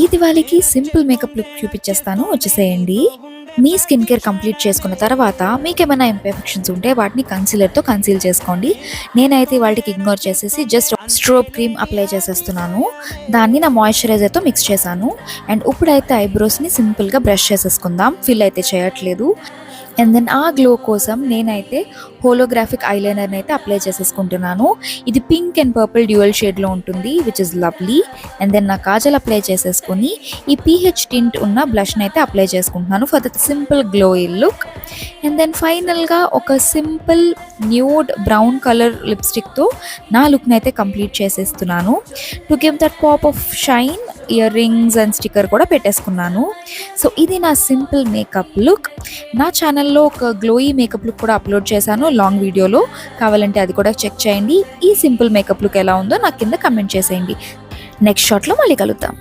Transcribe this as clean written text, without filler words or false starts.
ఈ దివాళీకి simple makeup look చూపించేస్తాను, వచ్చేసేయండి. మీ స్కిన్ కేర్ కంప్లీట్ చేసుకున్న తర్వాత మీకేమైనా ఇంపర్ఫెక్షన్స్ ఉంటే వాటిని కన్సీలర్తో కన్సీల్ చేసుకోండి. నేనైతే వాటికి ఇగ్నోర్ చేసేసి జస్ట్ స్ట్రోబ్ క్రీమ్ అప్లై చేసేస్తున్నాను. దాన్ని నా మాయిశ్చరైజర్తో మిక్స్ చేశాను. అండ్ ఇప్పుడైతే ఐబ్రోస్ని సింపుల్గా బ్రష్ చేసేసుకుందాం, ఫిల్ అయితే చేయట్లేదు. అండ్ దెన్ ఆ గ్లో కోసం నేనైతే హోలోగ్రాఫిక్ ఐలైనర్ని అయితే అప్లై చేసేసుకుంటున్నాను. ఇది పింక్ అండ్ పర్పుల్ డ్యూయల్ షేడ్లో ఉంటుంది, which is lovely. And then నా కాజల్ అప్లై చేసేసుకొని ఈ పీహెచ్ టింట్ ఉన్న బ్లష్ని అయితే అప్లై చేసుకుంటున్నాను for that simple glowy look. And then ఫైనల్గా ఒక సింపుల్ న్యూడ్ బ్రౌన్ కలర్ లిప్స్టిక్తో నా లుక్ని అయితే కంప్లీట్ చేసేస్తున్నాను. To give that pop of shine earrings and sticker కూడా పెట్టేసుకున్నాను. సో ఇది నా సింపుల్ మేకప్ లుక్. నా ఛానల్లో ఒక గ్లోయి మేకప్ లుక్ కూడా అప్లోడ్ చేశాను లాంగ్ వీడియోలో, కావాలంటే అది కూడా చెక్ చేయండి. ఈ సింపుల్ మేకప్ లుక్ ఎలా ఉందో నాకు కింద కమెంట్ చేసేయండి. నెక్స్ట్ షాట్లో మళ్ళీ కలుద్దాం.